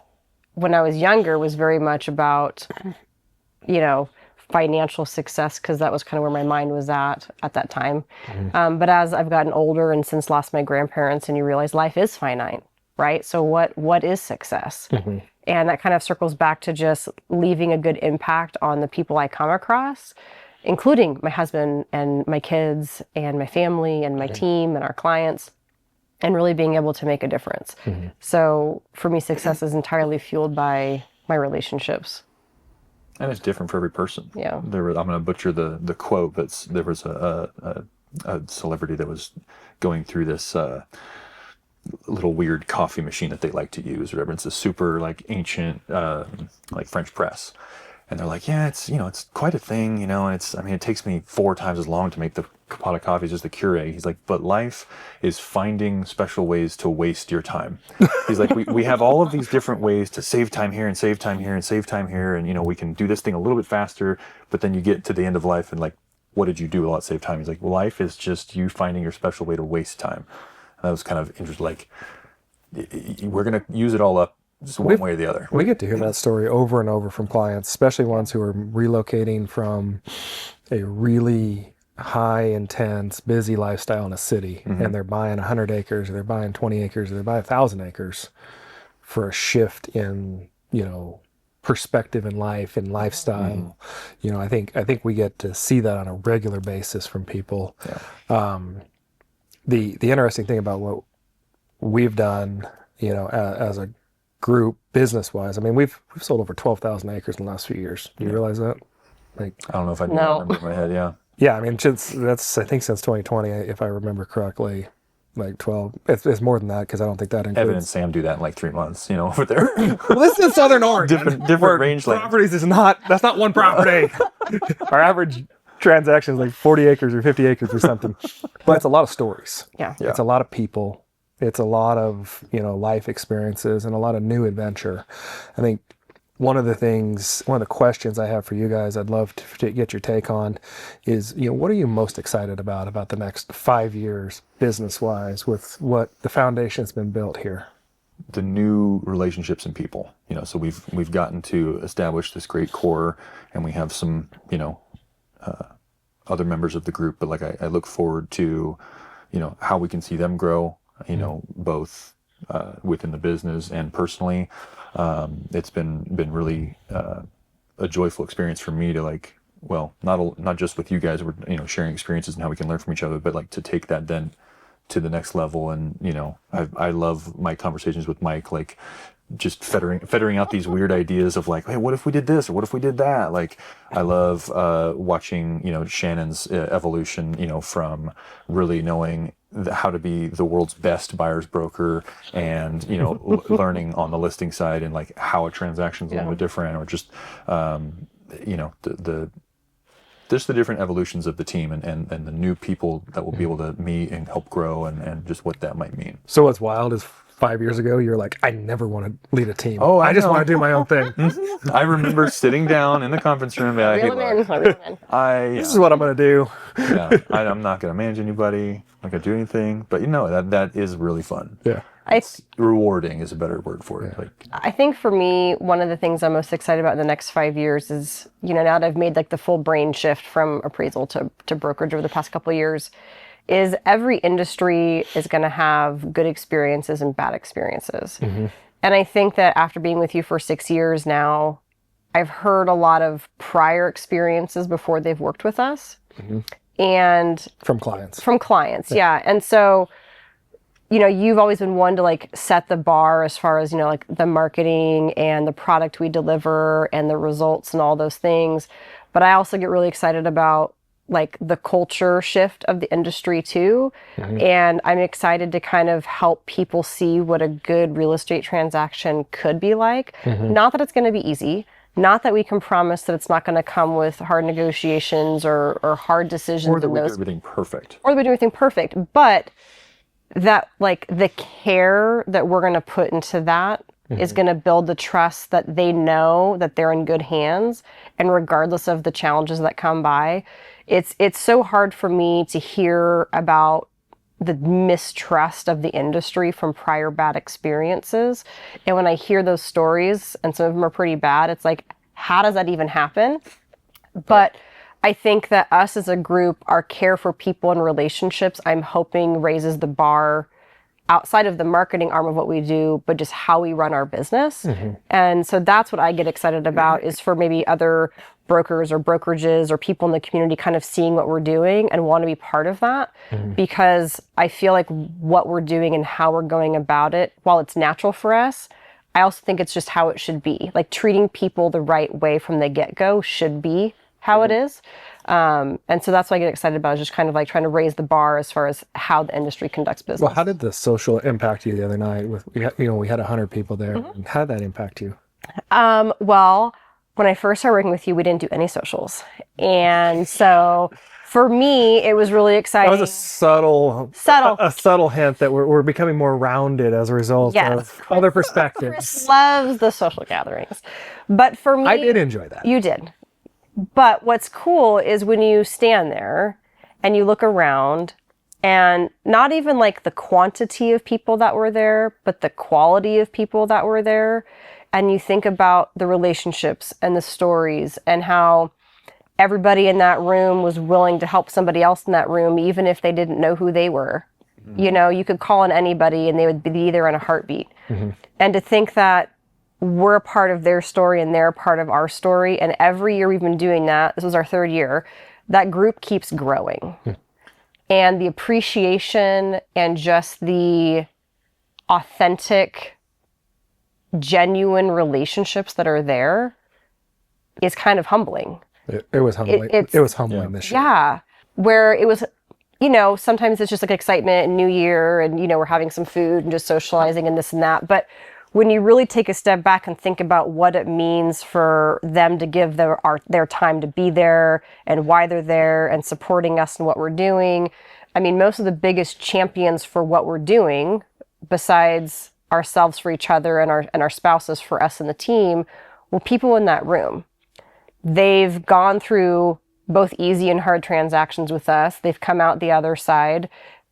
when I was younger was very much about, financial success, because that was kind of where my mind was at that time. But as I've gotten older and since lost my grandparents, and you realize life is finite, right? So what is success? And that kind of circles back to just leaving a good impact on the people I come across, including my husband and my kids and my family and my team and our clients, and really being able to make a difference. So for me, success is entirely fueled by my relationships. And it's different for every person. Yeah. I'm going to butcher the quote, but there was a celebrity that was going through this little weird coffee machine that they like to use, or whatever. It's a super like ancient like French press. And they're like, yeah, it's quite a thing, and it takes me 4 times as long to make the pot of coffee as the Keurig. He's like, but life is finding special ways to waste your time. He's like, we have all of these different ways to save time here and save time here and save time here. And, we can do this thing a little bit faster, but then you get to the end of life and like, what did you do a lot to save time? He's like, well, life is just you finding your special way to waste time. And that was kind of interesting. Like, we're going to use it all up. Just one way or the other. We get to hear that story over and over from clients, especially ones who are relocating from a really high, intense, busy lifestyle in a city, and they're buying 100 acres, or they're buying 20 acres, or they're buying 1,000 acres for a shift in, perspective in life and lifestyle. I think we get to see that on a regular basis from people. Yeah. The interesting thing about what we've done, as a group business-wise, I mean, we've sold over 12,000 acres in the last few years. Do you realize that? Like, I don't know if I remember in my head. Yeah, I mean, that's I think since 2020, if I remember correctly, like 12. It's more than that, because I don't think that includes. Evan and Sam do that in like 3 months, over there. Well, this is in Southern Oregon. Different range land. Properties that's not one property. Our average transaction is like 40 acres or 50 acres or something. But it's a lot of stories. Yeah. It's a lot of people. It's a lot of, life experiences and a lot of new adventure. I think one of the questions I have for you guys, I'd love to get your take on is, what are you most excited about the next 5 years business-wise with what the foundation's been built here? The new relationships and people, so we've gotten to establish this great core, and we have some, other members of the group, but like I look forward to, how we can see them grow, both within the business and personally. It's been really a joyful experience for me to like, well, not just with you guys, we're sharing experiences and how we can learn from each other, but like to take that then to the next level. And I love my conversations with Mike, like just fettering out these weird ideas of like, hey, what if we did this, or what if we did that? Like, I love watching Shannon's evolution, from really knowing how to be the world's best buyer's broker, and learning on the listing side and like how a transaction's a little bit different, or just the just the different evolutions of the team and the new people that we'll be able to meet and help grow and just what that might mean. So what's wild is 5 years ago, you're like, I never want to lead a team. Oh, I just want to do my own thing. I remember sitting down in the conference room and Reel 'em in. This is what I'm going to do. I'm not going to manage anybody. I'm not going to do anything. But that is really fun. Yeah. It's rewarding is a better word for it. I think for me, one of the things I'm most excited about in the next 5 years is, now that I've made like the full brain shift from appraisal to brokerage over the past couple of years, is every industry is going to have good experiences and bad experiences. Mm-hmm. And I think that after being with you for 6 years now, I've heard a lot of prior experiences before they've worked with us. Mm-hmm. And from clients. Yeah. And so, you've always been one to like set the bar as far as, like the marketing and the product we deliver and the results and all those things. But I also get really excited about like the culture shift of the industry too. Mm-hmm. And I'm excited to kind of help people see what a good real estate transaction could be like. Mm-hmm. Not that it's going to be easy. Not that we can promise that it's not going to come with hard negotiations or hard decisions. Or that we do everything perfect. But that like the care that we're going to put into that is going to build the trust that they know that they're in good hands. And regardless of the challenges that come by, it's so hard for me to hear about the mistrust of the industry from prior bad experiences. And when I hear those stories, and some of them are pretty bad, it's like, how does that even happen? But I think that us as a group, our care for people and relationships, I'm hoping raises the bar outside of the marketing arm of what we do, but just how we run our business. Mm-hmm. And so that's what I get excited about, is for maybe other brokers or brokerages or people in the community kind of seeing what we're doing and want to be part of that. Mm-hmm. Because I feel like what we're doing and how we're going about it, while it's natural for us, I also think it's just how it should be. Like treating people the right way from the get-go should be how it is. And so that's what I get excited about, is just kind of like trying to raise the bar as far as how the industry conducts business. Well, how did the social impact you the other night? We had 100 people there. Mm-hmm. How did that impact you? Well, when I first started working with you, we didn't do any socials. And so for me, it was really exciting. That was a subtle hint that we're becoming more rounded as a result of other perspectives. Chris loves the social gatherings. But for me, I did enjoy that. You did. But what's cool is when you stand there and you look around, and not even like the quantity of people that were there, but the quality of people that were there. And you think about the relationships and the stories and how everybody in that room was willing to help somebody else in that room, even if they didn't know who they were. Mm-hmm. You could call on anybody and they would be there in a heartbeat. Mm-hmm. And to think that we're a part of their story and they're a part of our story. And every year we've been doing that. This was our 3rd year. That group keeps growing. And the appreciation and just the authentic, genuine relationships that are there is kind of humbling. It was humbling. It was humbling this year. Yeah. Where it was, sometimes it's just like excitement and New Year and, we're having some food and just socializing and this and that. But when you really take a step back and think about what it means for them to give their time to be there and why they're there and supporting us and what we're doing. I mean, most of the biggest champions for what we're doing, besides ourselves for each other and our spouses for us and the team, were people in that room. They've gone through both easy and hard transactions with us. They've come out the other side,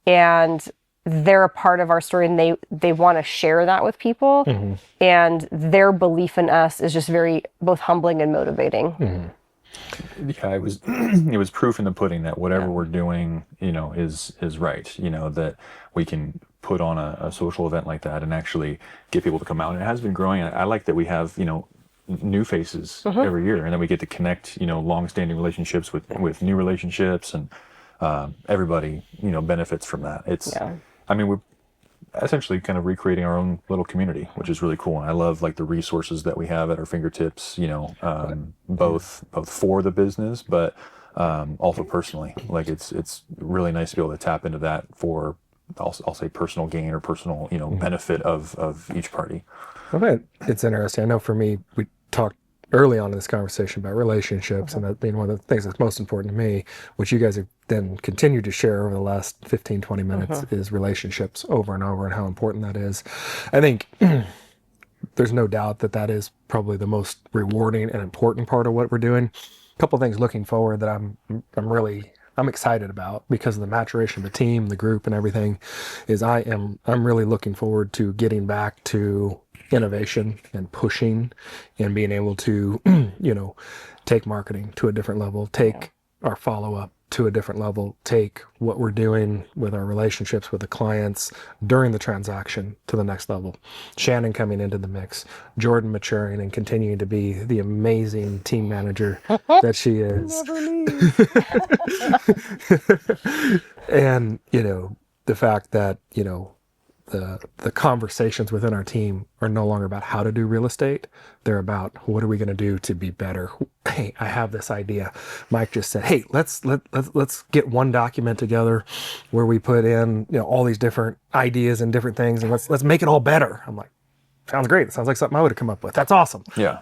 and they're a part of our story, and they want to share that with people. Mm-hmm. And their belief in us is just very both humbling and motivating. Mm-hmm. Yeah, it was proof in the pudding that whatever we're doing, is right. That we can put on a social event like that and actually get people to come out. And it has been growing. I like that we have, new faces every year, and then we get to connect, long-standing relationships with new relationships, and everybody, benefits from that. We're essentially kind of recreating our own little community, which is really cool. And I love like the resources that we have at our fingertips, both for the business, but also personally. Like it's really nice to be able to tap into that for, I'll say, personal gain or personal, benefit of each party. Okay, it's interesting. I know for me, we talked early on in this conversation about relationships and that being one of the things that's most important to me, which you guys have then continued to share over the last 15, 20 minutes, is relationships over and over and how important that is. I think there's no doubt that that is probably the most rewarding and important part of what we're doing. A couple of things looking forward that I'm excited about because of the maturation of the team, the group, and everything. Is I'm really looking forward to getting back to innovation and pushing and being able to, take marketing to a different level, take our follow-up to a different level, take what we're doing with our relationships with the clients during the transaction to the next level. Shannon coming into the mix, Jordan maturing and continuing to be the amazing team manager that she is. And, the fact that, the conversations within our team are no longer about how to do real estate. They're about what are we going to do to be better. Hey, I have this idea. Mike just said, hey, let's get one document together where we put in, all these different ideas and different things, and let's make it all better. I'm like, sounds great. It sounds like something I would have come up with. That's awesome. Yeah.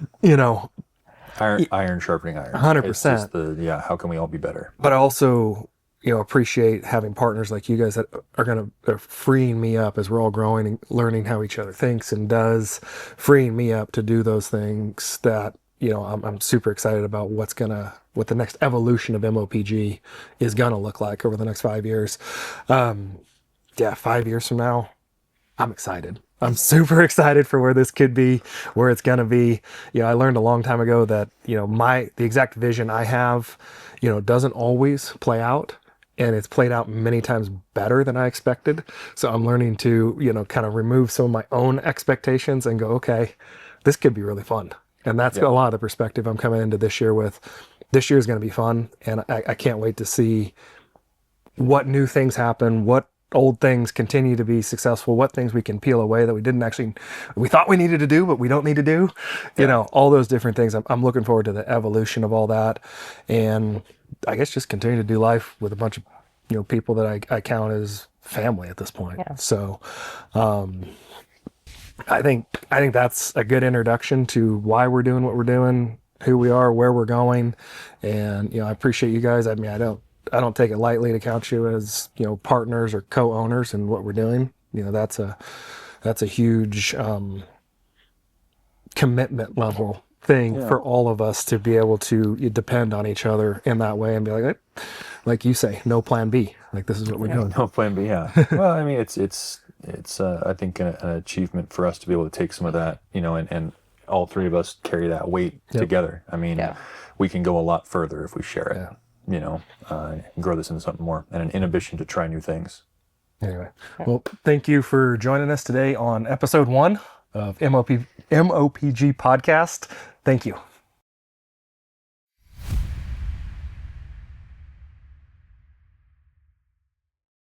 Iron sharpening iron. 100%. How can we all be better? But I also, appreciate having partners like you guys that are freeing me up as we're all growing and learning how each other thinks and does, freeing me up to do those things that, I'm super excited about what the next evolution of MOPG is going to look like over the next 5 years. 5 years from now, I'm excited. I'm super excited for where this could be, where it's going to be. I learned a long time ago that, the exact vision I have, doesn't always play out. And it's played out many times better than I expected. So I'm learning to, kind of remove some of my own expectations and go, okay, this could be really fun. And that's a lot of the perspective I'm coming into this year with. This year is going to be fun. And I can't wait to see what new things happen, what old things continue to be successful, what things we can peel away that we thought we needed to do, but we don't need to do, all those different things. I'm looking forward to the evolution of all that. And I guess just continue to do life with a bunch of, people that I count as family at this point. Yeah. So, I think that's a good introduction to why we're doing what we're doing, who we are, where we're going. And, I appreciate you guys. I mean, I don't take it lightly to count you as, partners or co-owners in what we're doing. That's a huge commitment level thing for all of us to be able to depend on each other in that way and be like you say, no plan B. Like, this is what we're doing. No plan B. Yeah. Well, I mean, it's I think an achievement for us to be able to take some of that, and all three of us carry that weight together. I mean, we can go a lot further if we share it. And grow this into something more, and an inhibition to try new things. Anyway, well, thank you for joining us today on episode 1 of MOPG Podcast. Thank you.